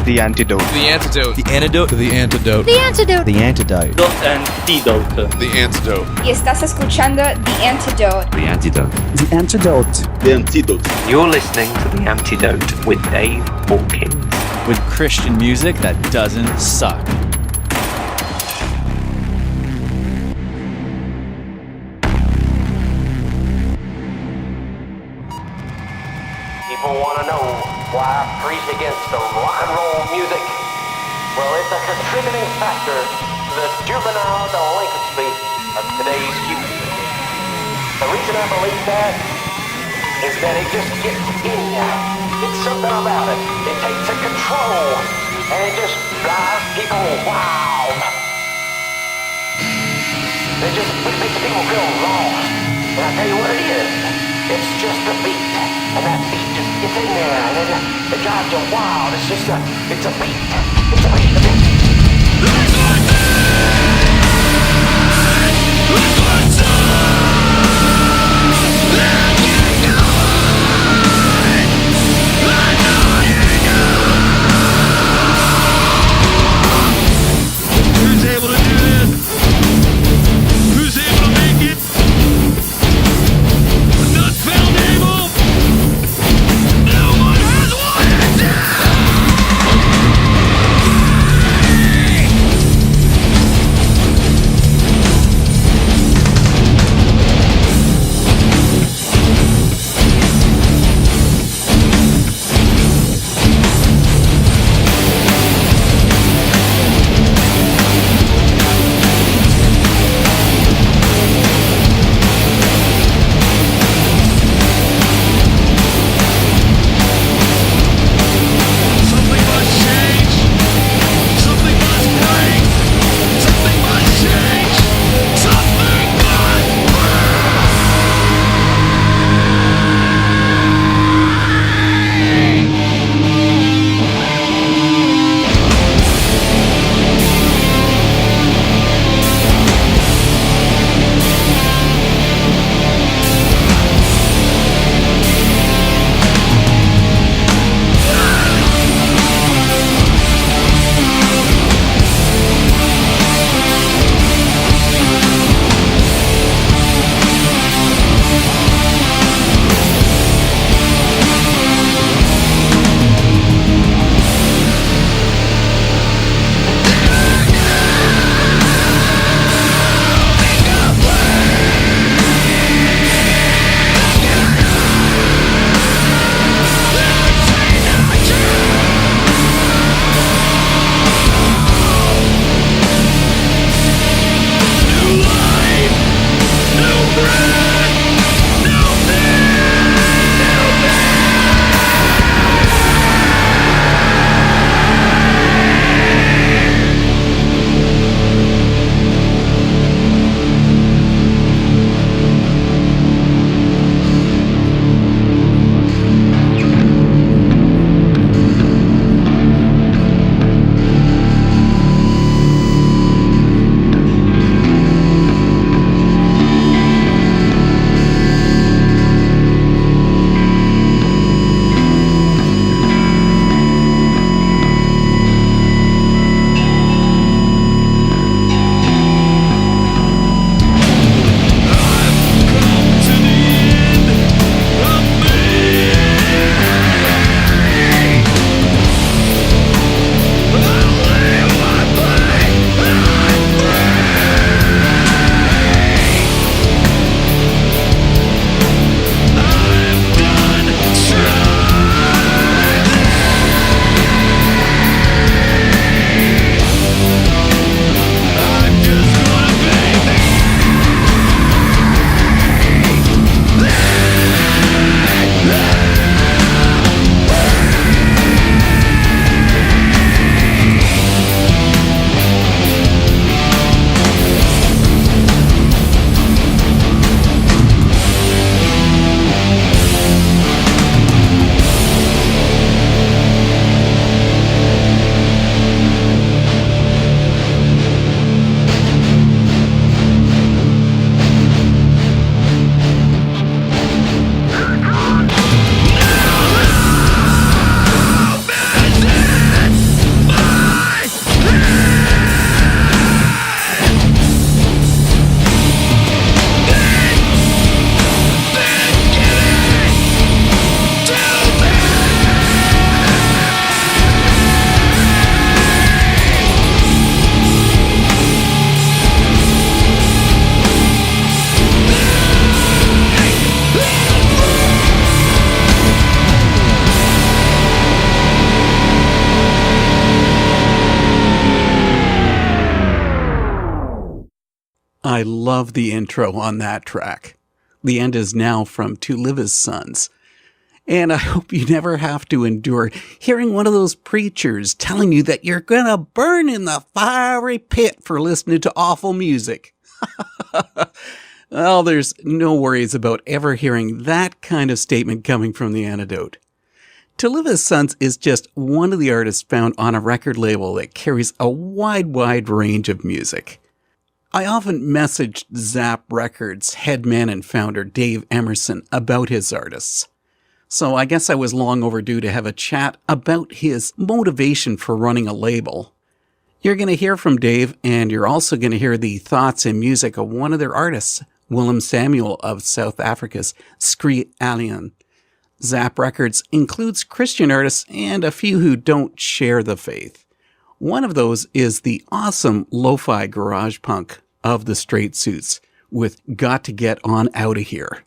The Antidote. The Antidote. The Antidote. The Antidote. The Antidote. The Antidote. The Antidote. The Antidote. Y estás escuchando The Antidote. The Antidote. The Antidote. The Antidote. You're listening to The Antidote with Dave Hawkins. With Christian music that doesn't suck. People want to know why I preach against the rock and roll music. Well, it's a contributing factor to the juvenile delinquency of today's youth. The reason I believe that is that it just gets in you. It's something about it. It takes a control, and it just drives people wild. It makes people feel lost. And I tell you what it is. It's just a beat. And that beat just gets in there, and then it drives you wild. It's a beat. It's a beat. Who's able to do this? Who's able to make it? Not found able. No one has wanted to. I love the intro on that track. The end is now from To Live as Sons. And I hope you never have to endure hearing one of those preachers telling you that you're going to burn in the fiery pit for listening to awful music. Well, there's no worries about ever hearing that kind of statement coming from the Antidote. To Live as Sons is just one of the artists found on a record label that carries a wide range of music. I often messaged ZAP Records headman and founder Dave Emmerson about his artists. So I guess I was long overdue to have a chat about his motivation for running a label. You're going to hear from Dave, and you're also going to hear the thoughts and music of one of their artists, Willem Samuel of South Africa's Skree Alleen. ZAP Records includes Christian artists and a few who don't share the faith. One of those is the awesome lo-fi garage punk of the Straight Suits with Got to Get On Outta Here.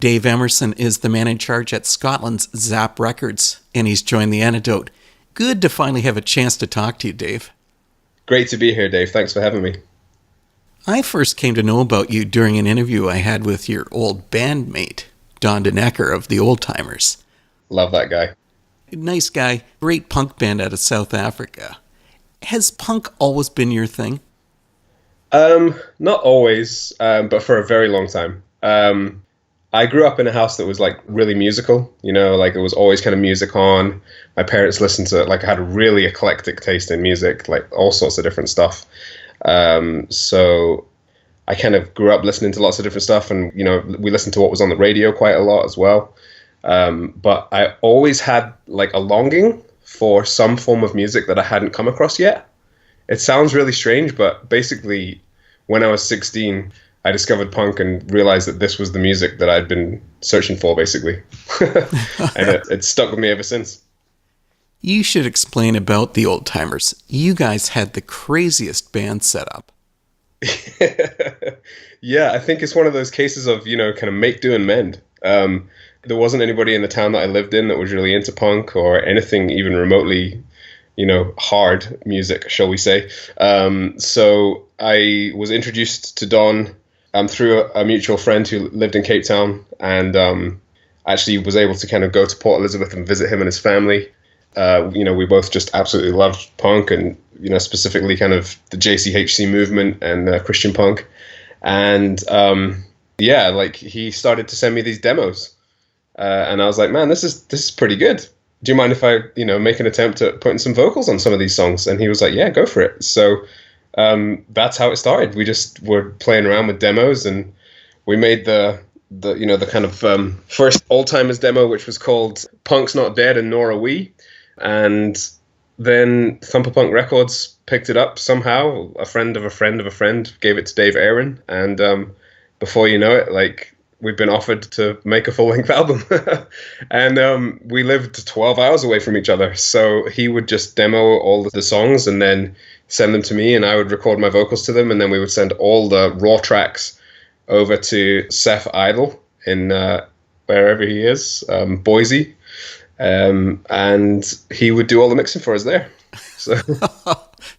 Dave Emmerson is the man in charge at Scotland's ZAP Records, and he's joined the Antidote. Good to finally have a chance to talk to you, Dave. Great to be here, Dave. Thanks for having me. I first came to know about you during an interview I had with your old bandmate, Don DeNecker of the Old Timers. Love that guy. Nice guy, great punk band out of South Africa. Has punk always been your thing? Not always, but for a very long time. I grew up in a house that was like really musical, you know, like there was always kind of music on. My parents listened to, like, I had a really eclectic taste in music, like all sorts of different stuff. So I kind of grew up listening to lots of different stuff, and, you know, we listened to what was on the radio quite a lot as well. But I always had like a longing for some form of music that I hadn't come across yet. It sounds really strange, but basically when I was 16, I discovered punk and realized that this was the music that I'd been searching for, basically. And it stuck with me ever since. You should explain about the Old Timers. You guys had the craziest band setup. Yeah, I think it's one of those cases of, you know, kind of make do and mend. There wasn't anybody in the town that I lived in that was really into punk or anything even remotely, you know, hard music, shall we say. So I was introduced to Don through a mutual friend who lived in Cape Town, and actually was able to kind of go to Port Elizabeth and visit him and his family. You know, we both just absolutely loved punk, and, you know, specifically kind of the JCHC movement and Christian punk. And yeah, like he started to send me these demos, and I was like, man, this is pretty good. Do you mind if I, you know, make an attempt at putting some vocals on some of these songs? And he was like, yeah, go for it. So that's how it started. We just were playing around with demos, and we made the you know, the kind of first Old Timers demo, which was called Punk's Not Dead and Nor Are We. And then Thumper Punk Records picked it up somehow. A friend of a friend of a friend gave it to Dave Aaron, and before you know it, like, we've been offered to make a full-length album. And we lived 12 hours away from each other, so he would just demo all the songs and then send them to me, and I would record my vocals to them, and then we would send all the raw tracks over to Seth Idle in wherever he is, Boise, and he would do all the mixing for us there. So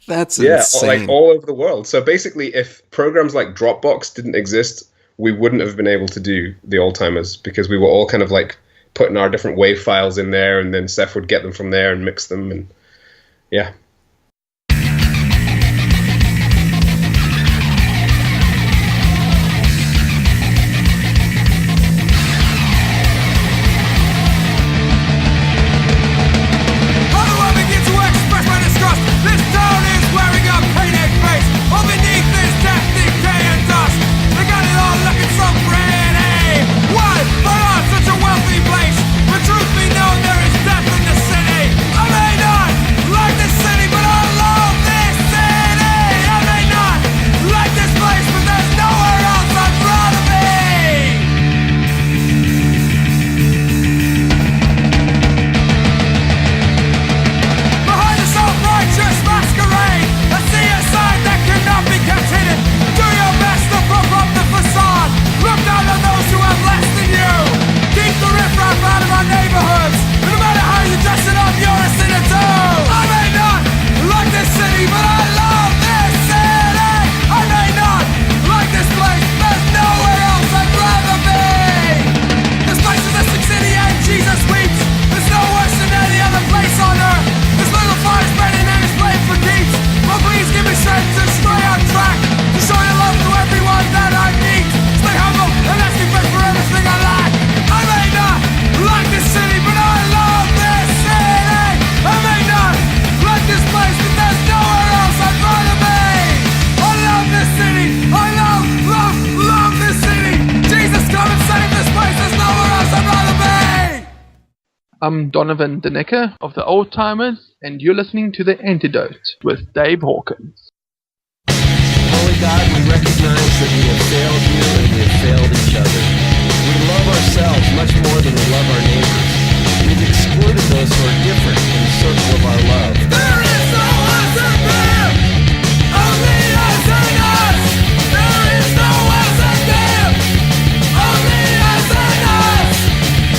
That's yeah, insane. like all over the world. So basically, if programs like Dropbox didn't exist, we wouldn't have been able to do the Old Timers, because we were all kind of like putting our different wave files in there, and then Seth would get them from there and mix them, and yeah. I'm Donovan Denecker of the Old Timers, and you're listening to The Antidote with Dave Hawkins. Holy God, we recognize that we have failed you and we have failed each other. We love ourselves much more than we love our neighbors. We've excluded those who are different in the circle of our love. There is no us in them, only us in us. There is no us in them, only us in us.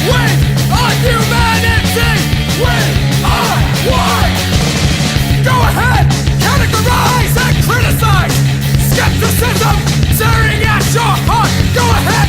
We are humanity, we are one. Go ahead, categorize and criticize. Skepticism tearing at your heart. Go ahead,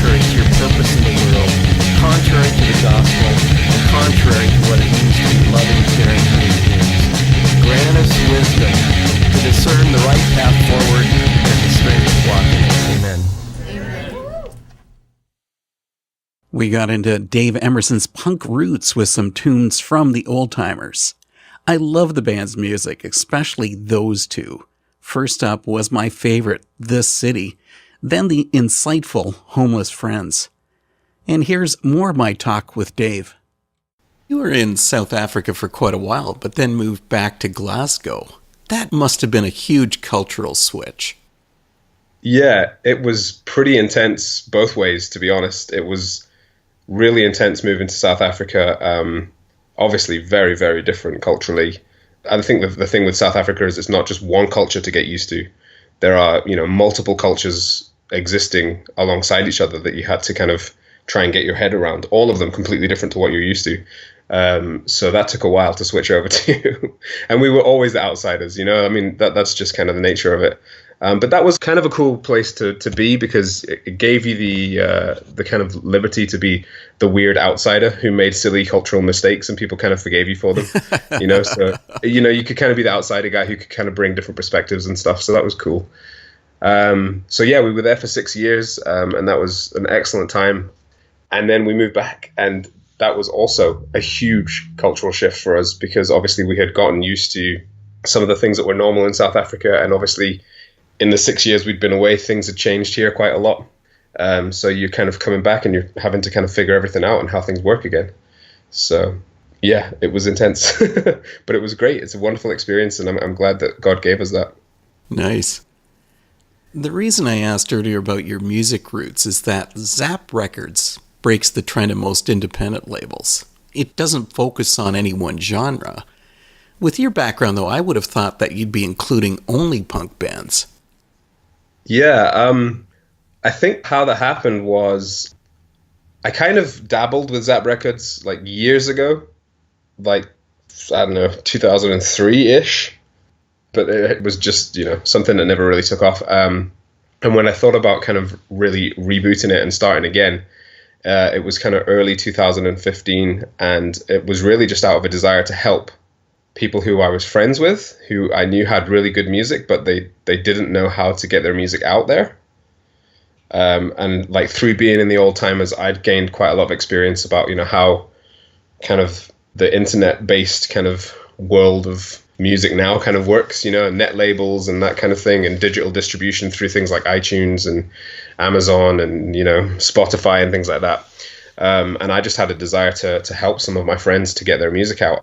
contrary to your purpose in the world, contrary to the gospel, and contrary to what it means to be loving, caring human beings. Grant us wisdom to discern the right path forward and the strength to walk in it. Amen. We got into Dave Emerson's punk roots with some tunes from the Old Timers. I love the band's music, especially those two. First up was my favorite, This City, then the insightful Homeless Friends. And here's more of my talk with Dave. You were in South Africa for quite a while, but then moved back to Glasgow. That must have been a huge cultural switch. Yeah, it was pretty intense both ways, to be honest. It was really intense moving to South Africa. Obviously very, very different culturally. I think the thing with South Africa is it's not just one culture to get used to. There are, multiple cultures existing alongside each other that you had to kind of try and get your head around. All of them completely different to what you're used to. So that took a while to switch over to. And we were always the outsiders, that's just kind of the nature of it. But that was kind of a cool place to be because it gave you the kind of liberty to be the weird outsider who made silly cultural mistakes and people kind of forgave you for them, So, you could kind of be the outsider guy who could kind of bring different perspectives and stuff. So that was cool. So yeah, we were there for 6 years and that was an excellent time. And then we moved back and that was also a huge cultural shift for us because obviously we had gotten used to some of the things that were normal in South Africa. And obviously in the 6 years we'd been away, things had changed here quite a lot. So you're kind of coming back and you're having to kind of figure everything out and how things work again. So yeah, it was intense, but it was great. It's a wonderful experience and I'm glad that God gave us that. Nice. The reason I asked earlier about your music roots is that ZAP Records breaks the trend of most independent labels. It doesn't focus on any one genre. With your background, though, I would have thought that you'd be including only punk bands. Yeah, I think how that happened was I kind of dabbled with ZAP Records like years ago, like, I don't know, 2003-ish. But it was just, something that never really took off. And when I thought about kind of really rebooting it and starting again, it was kind of early 2015. And it was really just out of a desire to help people who I was friends with, who I knew had really good music, but they didn't know how to get their music out there. And like through being in the Old Timers, I'd gained quite a lot of experience about, how kind of the internet-based kind of world of music now kind of works, net labels and that kind of thing, and digital distribution through things like iTunes and Amazon and, Spotify and things like that. And I just had a desire to help some of my friends to get their music out.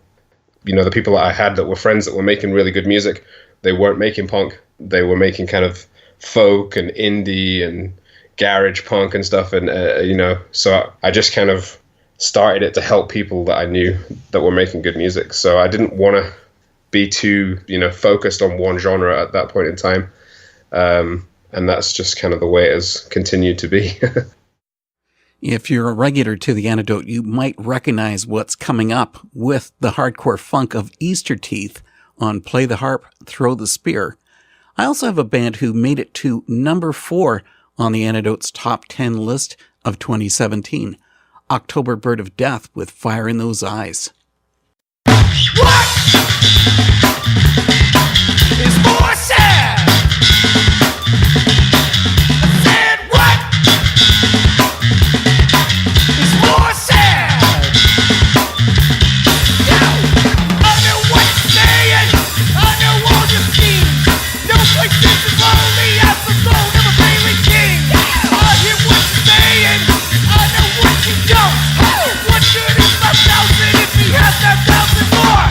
The people that I had that were friends that were making really good music, they weren't making punk. They were making kind of folk and indie and garage punk and stuff. And, so I just kind of started it to help people that I knew that were making good music. So I didn't want to be too, focused on one genre at that point in time. And that's just kind of the way it has continued to be. If you're a regular to The Antidote, you might recognize what's coming up with the hardcore funk of Easter Teeth on Play the Harp, Throw the Spear. I also have a band who made it to number 4 on The Antidote's top 10 list of 2017, October Bird of Death with Fire in Those Eyes. What is more sad? I said what is more sad? I know what you're saying, I know all your schemes. No place is as lonely as the soul of a failing king. I hear what you're saying, I know what you don't. What good is my thousand if he has that thousand more?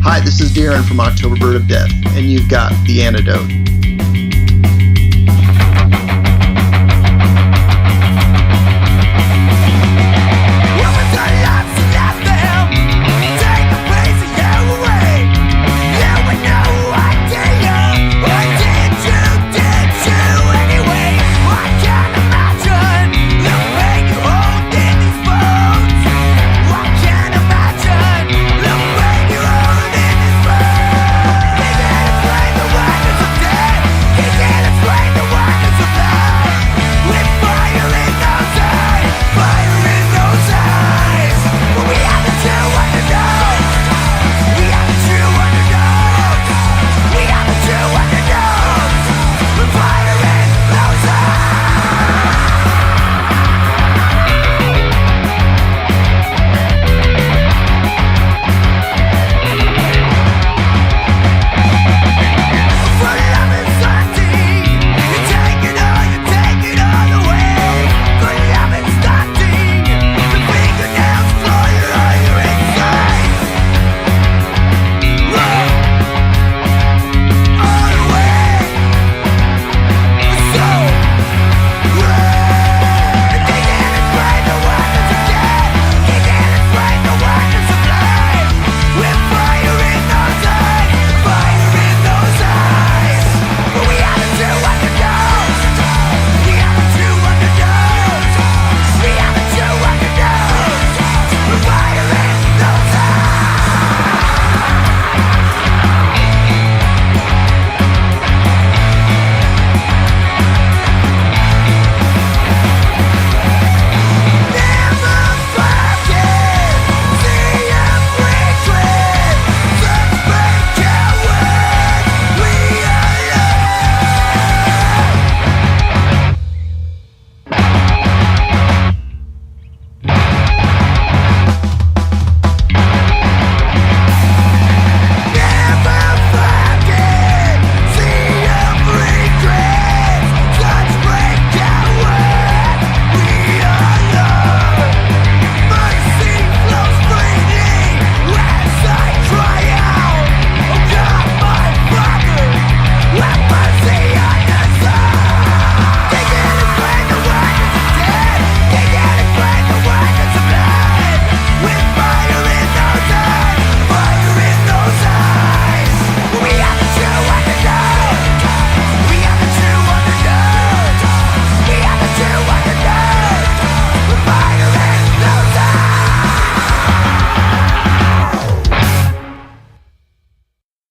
Hi, this is Darren from October Bird of Death, and you've got The Antidote.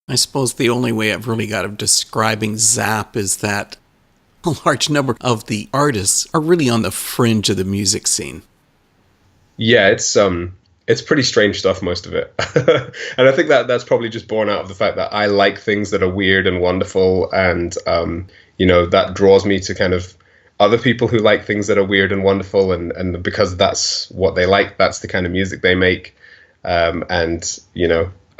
I suppose the only way I've really got of describing ZAP is that a large number of the artists are really on the fringe of the music scene. Yeah, it's pretty strange stuff, most of it. And I think that's probably just born out of the fact that I like things that are weird and wonderful, and that draws me to kind of other people who like things that are weird and wonderful, and because that's what they like, that's the kind of music they make.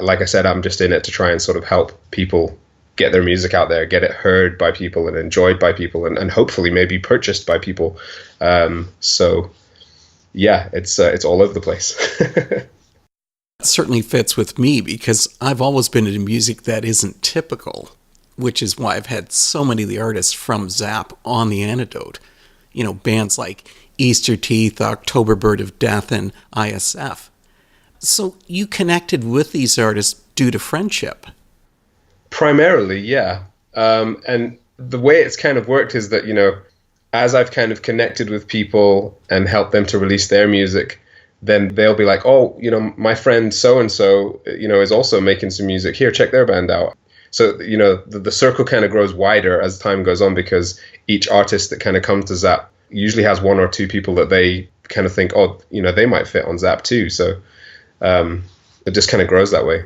Like I said, I'm just in it to try and sort of help people get their music out there, get it heard by people and enjoyed by people, and hopefully maybe purchased by people. So yeah, it's all over the place. It certainly fits with me because I've always been into music that isn't typical, which is why I've had so many of the artists from ZAP on The Antidote. Bands like Easter Teeth, October Bird of Death, and ISF. So you connected with these artists due to friendship? Primarily, yeah. And the way it's kind of worked is that, as I've kind of connected with people and helped them to release their music, then they'll be like, oh, my friend so-and-so, is also making some music. Here, check their band out. So, the circle kind of grows wider as time goes on, because each artist that kind of comes to ZAP usually has one or two people that they kind of think, oh, they might fit on ZAP too. So it just kind of grows that way.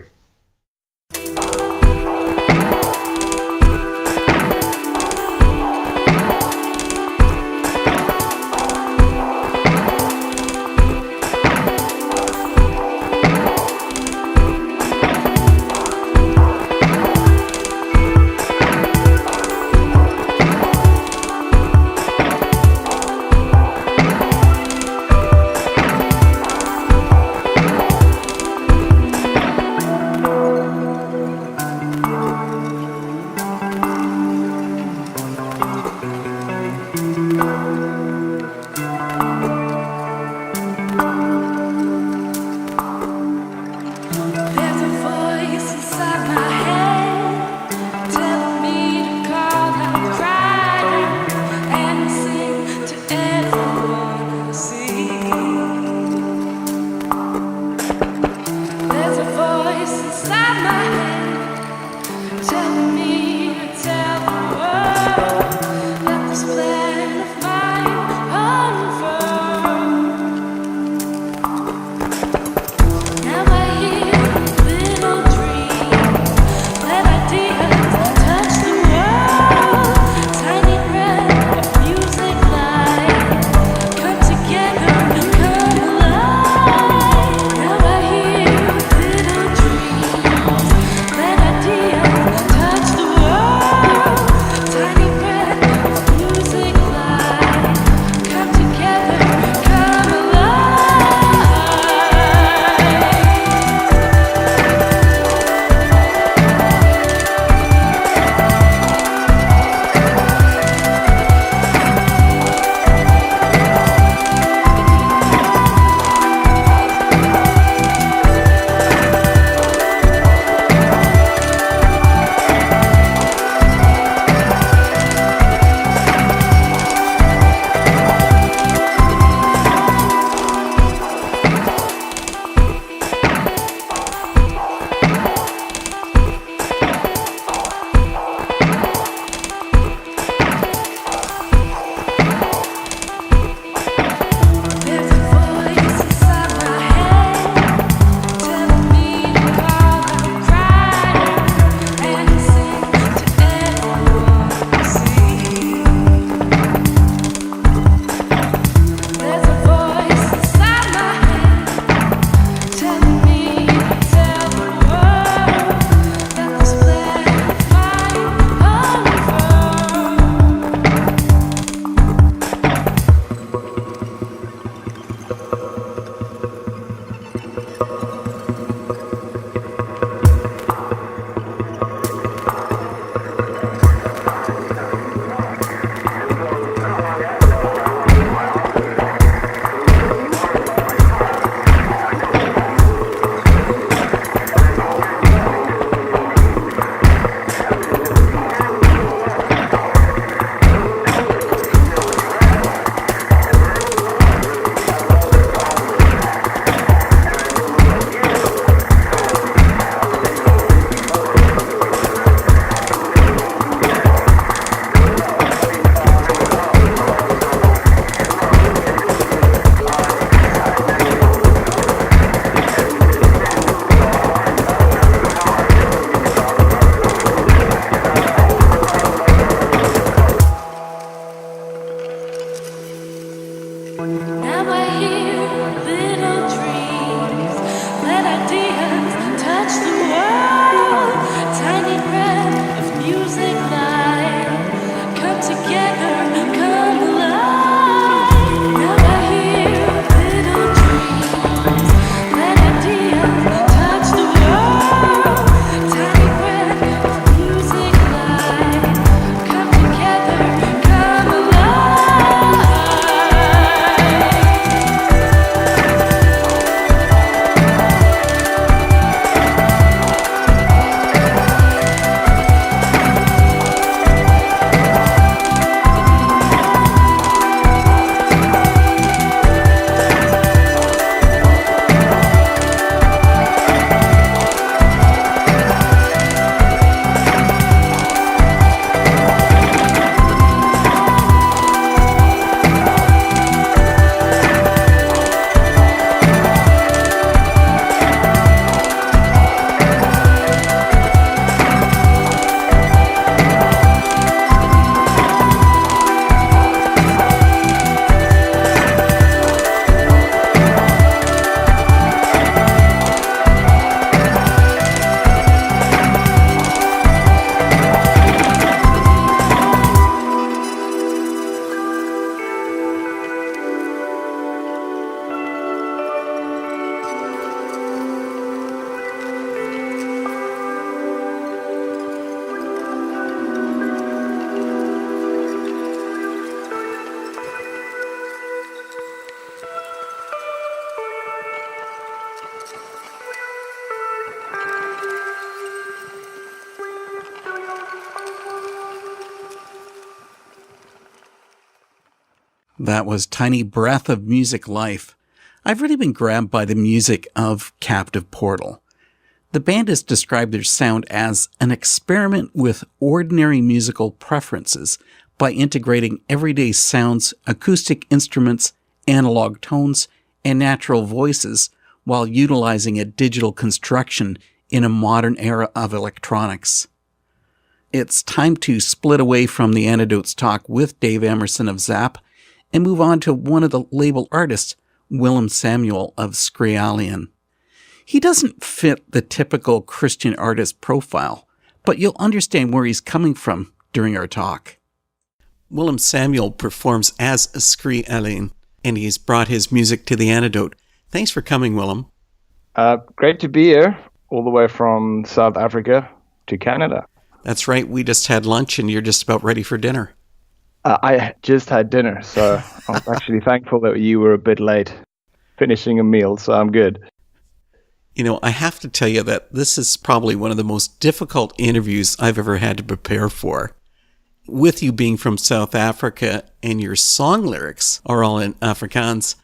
That was Tiny Breath of Music Life. I've really been grabbed by the music of Captive Portal. The band has described their sound as an experiment with ordinary musical preferences by integrating everyday sounds, acoustic instruments, analog tones, and natural voices while utilizing a digital construction in a modern era of electronics. It's time to split away from the Antidote's talk with Dave Emmerson of ZAP and move on to one of the label artists, Willem Samuel of Skree Alleen. He doesn't fit the typical Christian artist profile, but you'll understand where he's coming from during our talk. Willem Samuel performs as Skree Alleen, and he's brought his music to the Antidote. Thanks for coming, Willem. Great to be here, all the way from South Africa to Canada. That's right, we just had lunch and you're just about ready for dinner. I just had dinner, so I'm actually thankful that you were a bit late finishing a meal, so I'm good. You know, I have to tell you that this is probably one of the most difficult interviews I've ever had to prepare for. With you being from South Africa and your song lyrics are all in Afrikaans,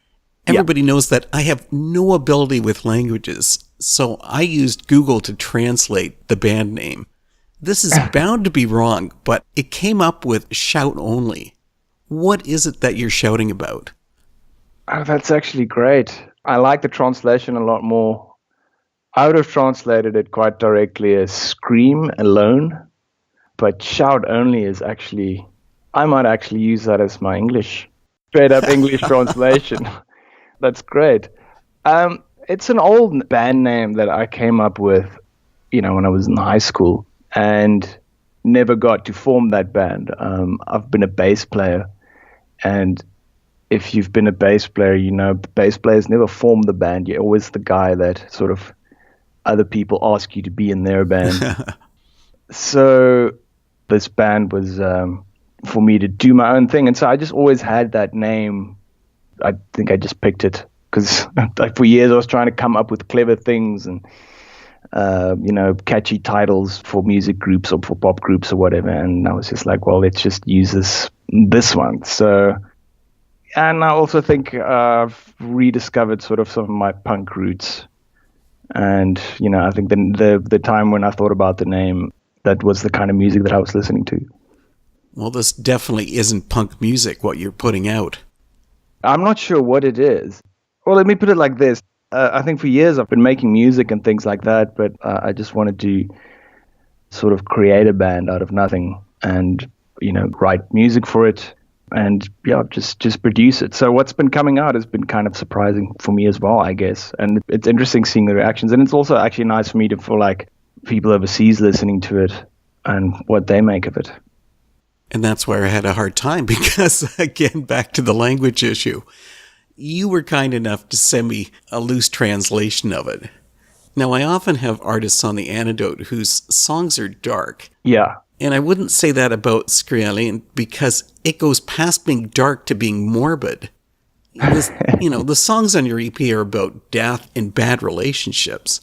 everybody knows that I have no ability with languages, so I used Google to translate the band name. This is bound to be wrong, but it came up with shout only. What is it that you're shouting about? Oh, that's actually great. I like the translation a lot more. I would have translated it quite directly as scream alone, but shout only is actually, I might actually use that as my English, straight up English translation. That's great. It's an old band name that I came up with, when I was in high school. And never got to form that band. I've been a bass player, and if you've been a bass player, bass players never form the band. You're always the guy that sort of other people ask you to be in their band. So this band was for me to do my own thing, and so I just always had that name. I think I just picked it because for years I was trying to come up with clever things and catchy titles for music groups or for pop groups or whatever. And I was just like, well, let's just use this one. So, and I also think I've rediscovered sort of some of my punk roots. And, I think the time when I thought about the name, that was the kind of music that I was listening to. Well, this definitely isn't punk music, what you're putting out. I'm not sure what it is. Well, let me put it like this. I think for years I've been making music and things like that, but I just wanted to sort of create a band out of nothing and, write music for it and, just produce it. So what's been coming out has been kind of surprising for me as well, I guess. And it's interesting seeing the reactions. And it's also actually nice for me to feel like people overseas listening to it and what they make of it. And that's where I had a hard time because, again, back to the language issue. You were kind enough to send me a loose translation of it. Now, I often have artists on the Antidote whose songs are dark. Yeah. And I wouldn't say that about Skree Alleen because it goes past being dark to being morbid. The songs on your EP are about death and bad relationships.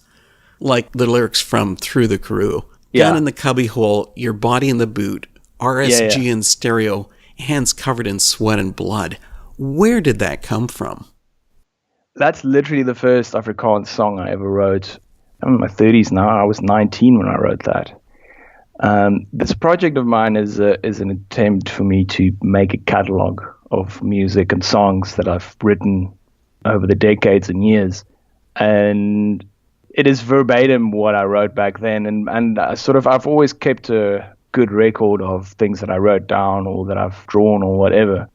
Like the lyrics from Through the Karoo. Gun in the cubbyhole, your body in the boot, RSG in stereo, hands covered in sweat and blood. Where did that come from? That's literally the first Afrikaans song I ever wrote. I'm in my 30s now. I was 19 when I wrote that. This project of mine is an attempt for me to make a catalog of music and songs that I've written over the decades and years. And it is verbatim what I wrote back then. And I've always kept a good record of things that I wrote down or that I've drawn or whatever.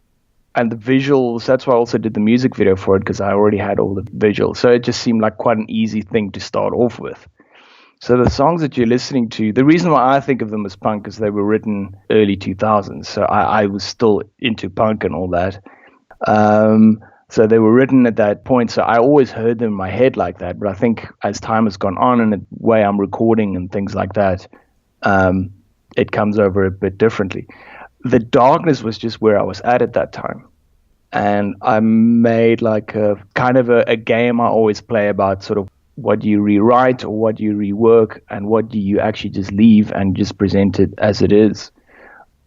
And the visuals, that's why I also did the music video for it, because I already had all the visuals. So it just seemed like quite an easy thing to start off with. So the songs that you're listening to, the reason why I think of them as punk is they were written early 2000s. So I was still into punk and all that. So they were written at that point. So I always heard them in my head like that. But I think as time has gone on and the way I'm recording and things like that, it comes over a bit differently. The darkness was just where I was at that time. And I made like a kind of a game I always play about sort of what do you rewrite or what do you rework and what do you actually just leave and just present it as it is.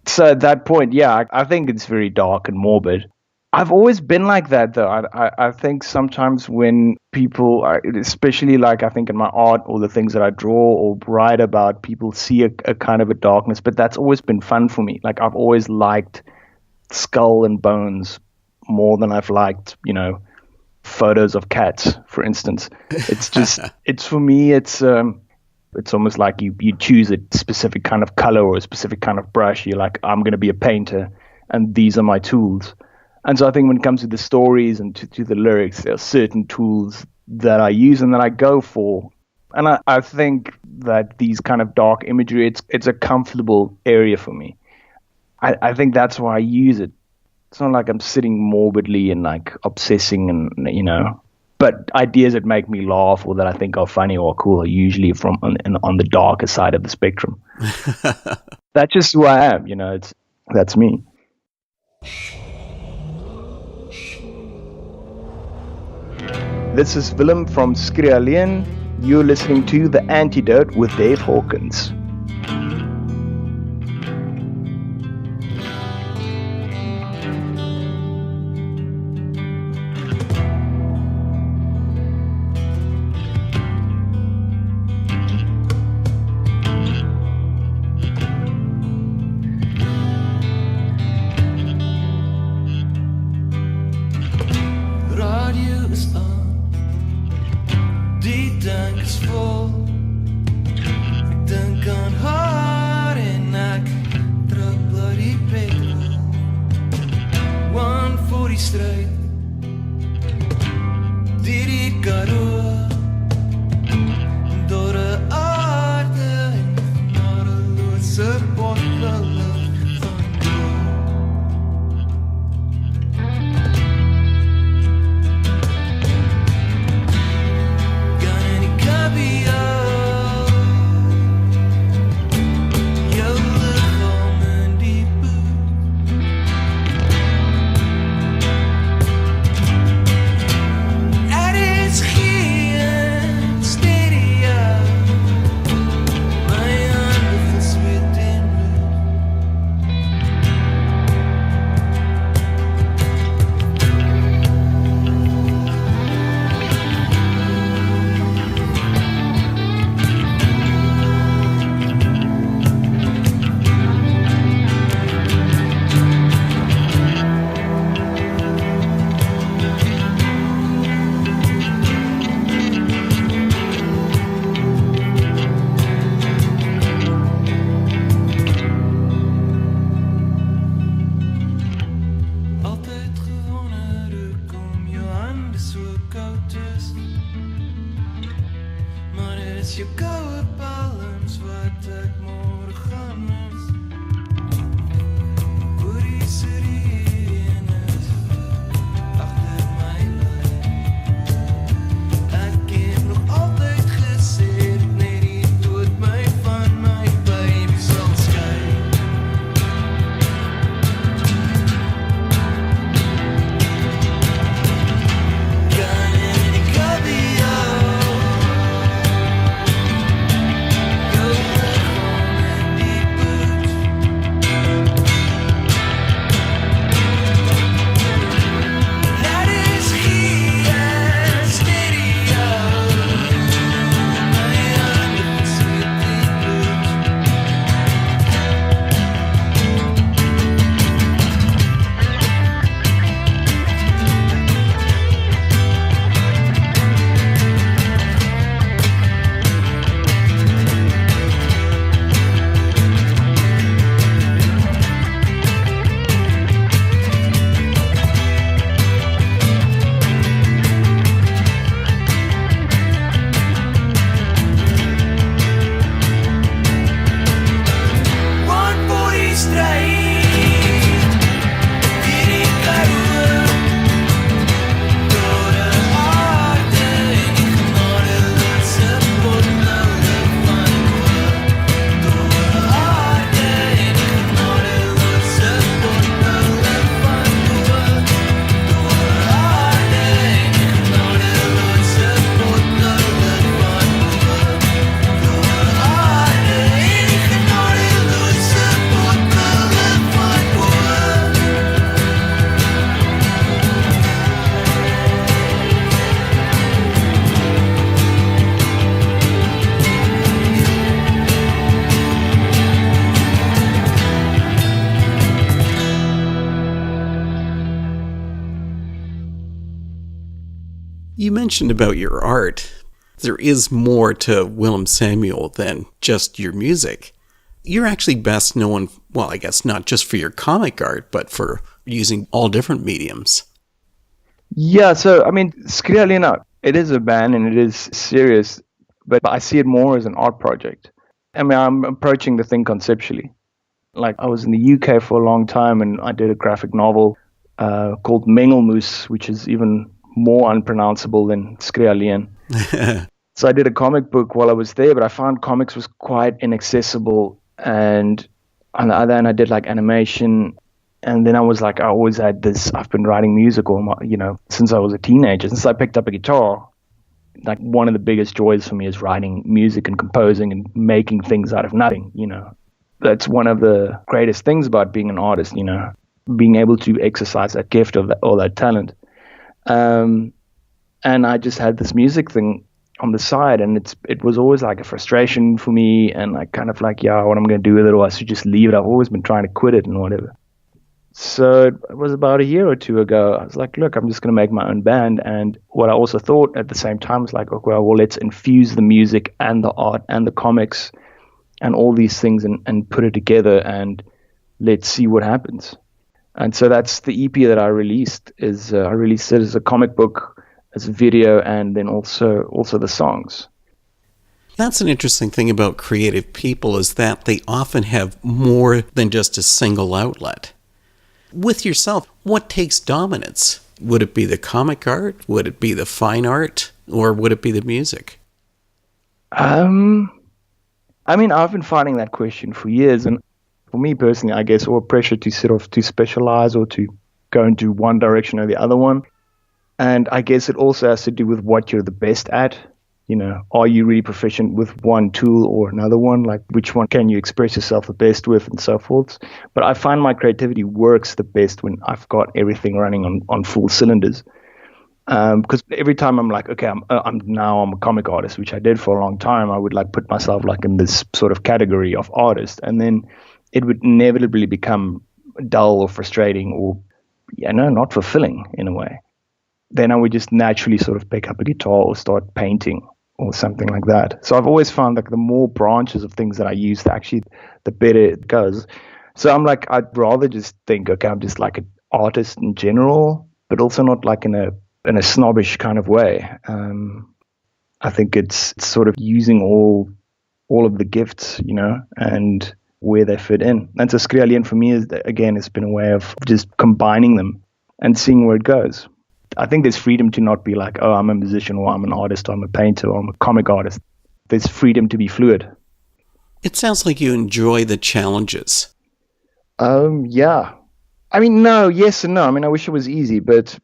So at that point, I think it's very dark and morbid. I've always been like that, though. I think sometimes when people, especially like I think in my art or the things that I draw or write about, people see a kind of a darkness, but that's always been fun for me. Like I've always liked skull and bones more than I've liked, photos of cats, for instance. It's just, it's for me, it's almost like you choose a specific kind of color or a specific kind of brush. You're like, I'm going to be a painter, and these are my tools. And so I think when it comes to the stories and to the lyrics, there are certain tools that I use and that I go for. And I think that these kind of dark imagery, it's a comfortable area for me. I think that's why I use it. It's not like I'm sitting morbidly and like obsessing and, but ideas that make me laugh or that I think are funny or cool are usually from on the darker side of the spectrum. That's just who I am, that's me. This is Willem from Skree Alleen. You're listening to The Antidote with Dave Hawkins. You mentioned about your art. There is more to Willem Samuel than just your music. You're actually best known, well, I guess not just for your comic art, but for using all different mediums. Yeah, so, I mean, Skree Alleen, it is a band and it is serious, but I see it more as an art project. I mean, I'm approaching the thing conceptually. Like, I was in the UK for a long time and I did a graphic novel called Mengelmoes, which is even more unpronounceable than Skree Alleen. So I did a comic book while I was there, but I found comics was quite inaccessible. And on the other hand, I did like animation. And then I was like, I always had this, I've been writing music since I was a teenager. Since I picked up a guitar, like one of the biggest joys for me is writing music and composing and making things out of nothing, That's one of the greatest things about being an artist, being able to exercise that gift or that talent. And I just had this music thing on the side, and it was always like a frustration for me, and like kind of like, what I'm going to do with it, or I should just leave it. I've always been trying to quit it and whatever. So it was about a year or two ago. I was like, look, I'm just going to make my own band. And what I also thought at the same time was like, okay, well, let's infuse the music and the art and the comics and all these things and put it together, and let's see what happens. And so that's the EP that I released. I released it as a comic book, as a video, and then also the songs. That's an interesting thing about creative people, is that they often have more than just a single outlet. With yourself, what takes dominance? Would it be the comic art? Would it be the fine art? Or would it be the music? I mean, I've been finding that question for years, and for me personally, I guess, or pressure to sort of to specialize or to go into one direction or the other one. And I guess it also has to do with what you're the best at. Are you really proficient with one tool or another one? Like, which one can you express yourself the best with, and so forth. But I find my creativity works the best when I've got everything running on full cylinders. Because every time I'm like, okay, I'm a comic artist, which I did for a long time. I would like put myself like in this sort of category of artist, and then it would inevitably become dull or frustrating or, not fulfilling in a way. Then I would just naturally sort of pick up a guitar or start painting or something like that. So I've always found like the more branches of things that I use, the better it goes. So I'm like, I'd rather just think, okay, I'm just like an artist in general, but also not like in a snobbish kind of way. I think it's sort of using all of the gifts, and where they fit in. And so Skree Alleen for me has been a way of just combining them and seeing where it goes. I think there's freedom to not be like, oh, I'm a musician, or I'm an artist, or I'm a painter, or I'm a comic artist. There's freedom to be fluid. It sounds like you enjoy the challenges. Yeah. I mean, no, yes and no. I mean, I wish it was easy, but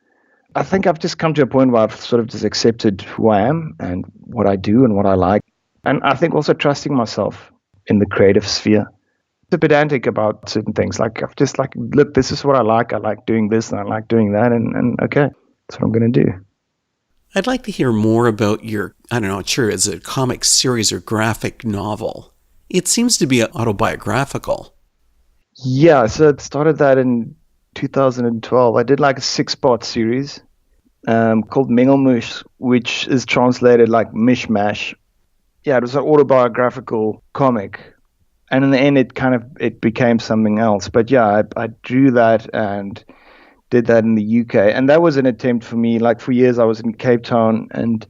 I think I've just come to a point where I've sort of just accepted who I am and what I do and what I like. And I think also trusting myself in the creative sphere. I'm pedantic about certain things. Like, I've just like, look, this is what I like. I like doing this and I like doing that. And okay, that's what I'm going to do. I'd like to hear more about your, is it a comic series or graphic novel? It seems to be autobiographical. Yeah, so it started that in 2012. I did like a 6-part series called Mengelmoes, which is translated like mishmash. Yeah, it was an autobiographical comic. And in the end, it became something else. But yeah, I drew that and did that in the UK. And that was an attempt for me. Like, for years, I was in Cape Town, and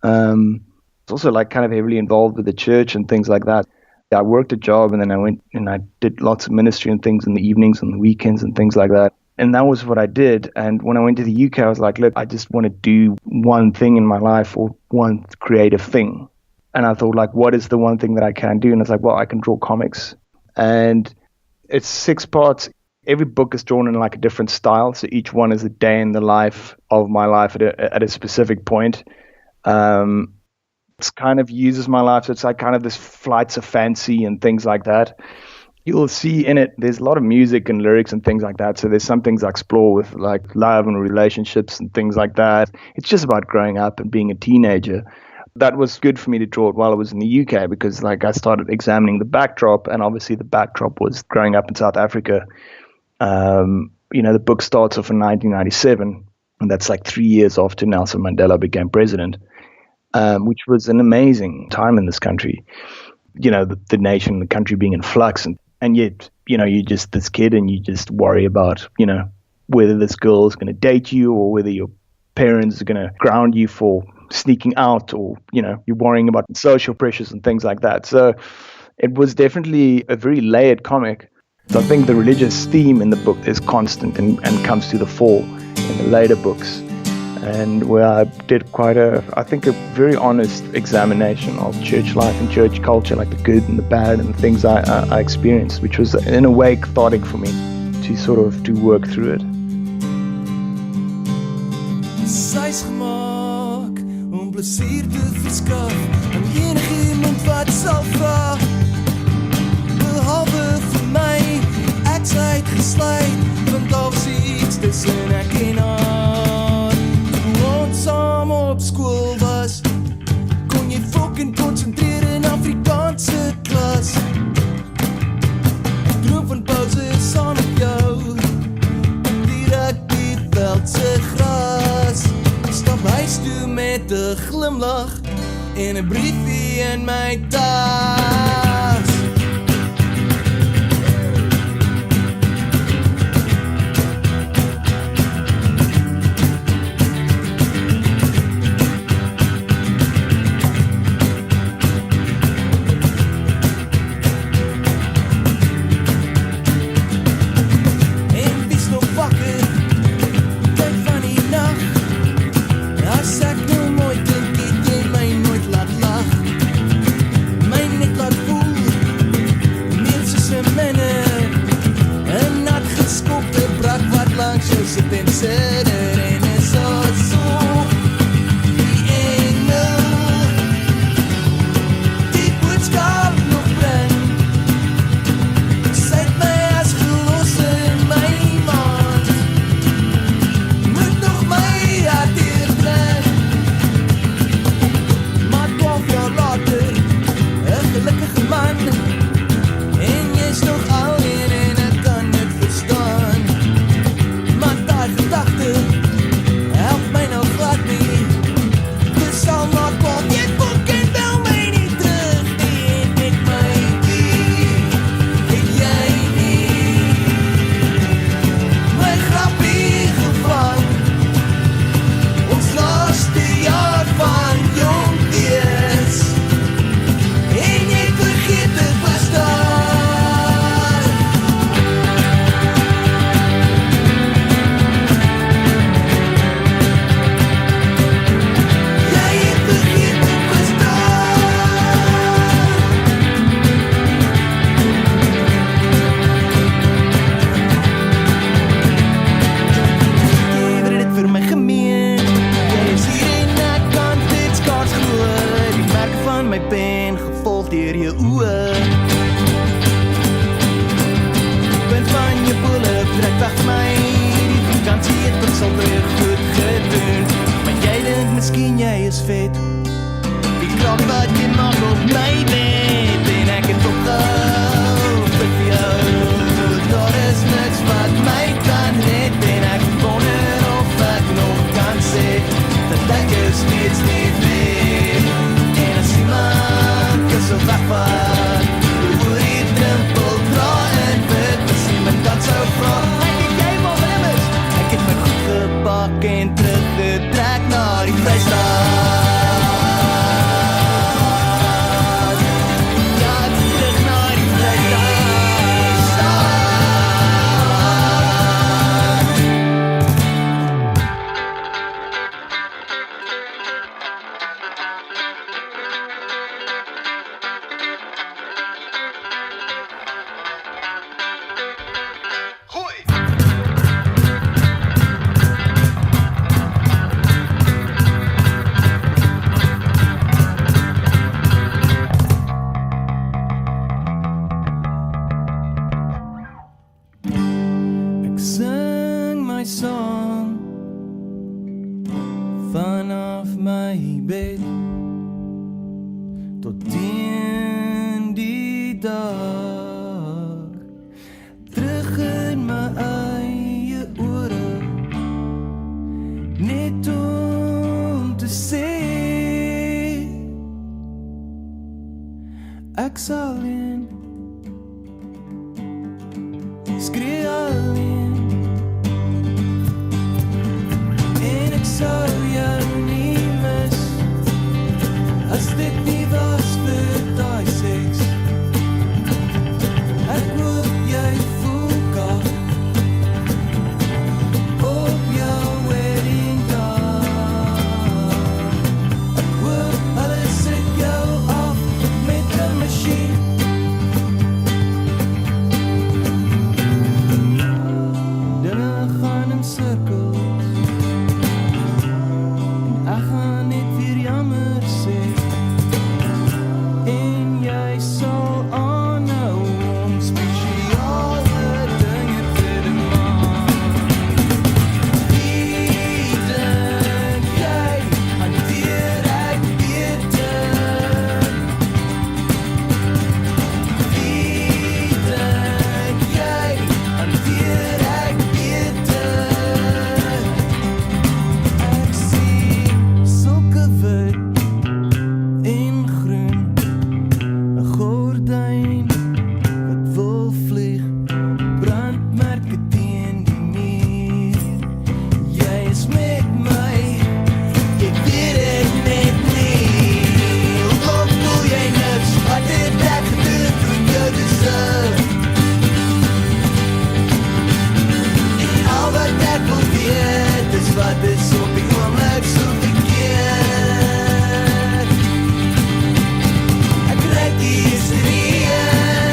it's also like kind of heavily involved with the church and things like that. I worked a job, and then I went and I did lots of ministry and things in the evenings and the weekends and things like that. And that was what I did. And when I went to the UK, I was like, look, I just want to do one thing in my life, or one creative thing. And I thought, like, what is the one thing that I can do? And it's like, well, I can draw comics. And it's 6 parts. Every book is drawn in like a different style. So each one is a day in the life of my life at a specific point. It's kind of uses my life. So it's like kind of this flights of fancy and things like that. You'll see in it, there's a lot of music and lyrics and things like that. So there's some things I explore with like love and relationships and things like that. It's just about growing up and being a teenager. That was good for me to draw it while I was in the UK, because like I started examining the backdrop, and obviously the backdrop was growing up in South Africa. The book starts off in 1997, And that's like 3 years after Nelson Mandela became president, which was an amazing time in this country. You know, the nation, the country being in flux. And yet, you know, you're just this kid and you just worry about, you know, whether this girl is going to date you or whether your parents are going to ground you for sneaking out, or, you know, you're worrying about social pressures and things like that. So it was definitely a very layered comic. So I think the religious theme in the book is constant and comes to the fore in the later books. And where I did quite a very honest examination of church life and church culture, like the good and the bad and the things I experienced, which was in a way cathartic for me to sort of to work through it. Sy's gemaak om plesier te verskaf aan enigiemand wat sal vra. Behalwe vir my, ek's uitgesluit, want daar's iets tussen ek en haar. Toe ons saam op skool was, kon jy fucking konsentreer in Afrikaanse klas. Droom van pauze saam met jou, direk die veldse gras. Stap huis toe met 'n glimlach en 'n briefie in my tas. Ek sal alleen skree alleen en ek sal jou nie mis as dit nie was vir daai seks. Ek hoop jy voel kak op jou wedding dag. Ek hoop hulle sit jou af met 'n masjien. Dinge gaan in sirkels en ek gaan net weer jammer sê en jy sal aanhou om spesiale dinge te maak. Wie dink jy hanteer ek beter? Wie dink jy hanteer ek beter? Ek sien sulke wit en groen, 'n gordyn wat wil vlieg, brandmerke teen die muur. Jy is met my, jy weet dit net nie. Hoekom voel jy niks? Wat het ek gedoen toe jou deserve? En al wat ek wil weet is wat is op die oomblik so verkeerd. Ek kry die hysterieën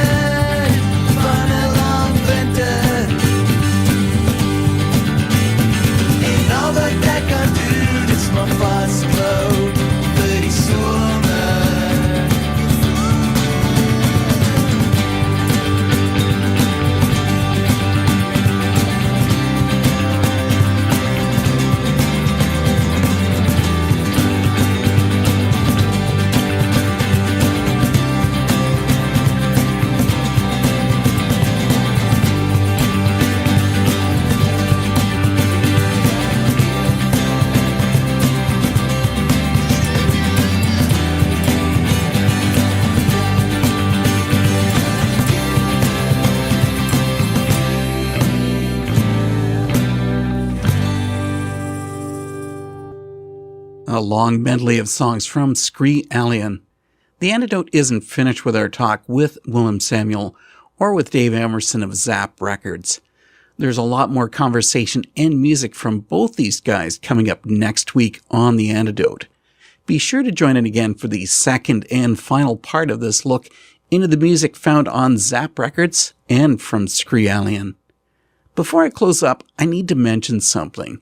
van 'n lang winter en al wat ek kan doen is maar vasklou vir die somer. A long medley of songs from Skree Alleen. The Antidote isn't finished with our talk with Willem Samuel or with Dave Emmerson of ZAP Records. There's a lot more conversation and music from both these guys coming up next week on The Antidote. Be sure to join in again for the second and final part of this look into the music found on ZAP Records and from Skree Alleen. Before I close up, I need to mention something.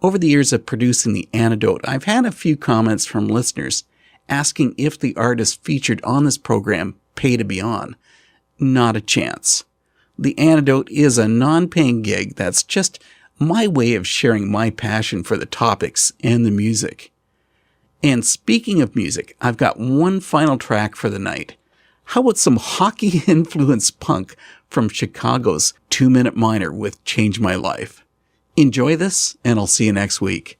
Over the years of producing The Antidote, I've had a few comments from listeners asking if the artists featured on this program pay to be on. Not a chance. The Antidote is a non-paying gig that's just my way of sharing my passion for the topics and the music. And speaking of music, I've got one final track for the night. How about some hockey-influenced punk from Chicago's 2 Minute Minor with Change My Life? Enjoy this, and I'll see you next week.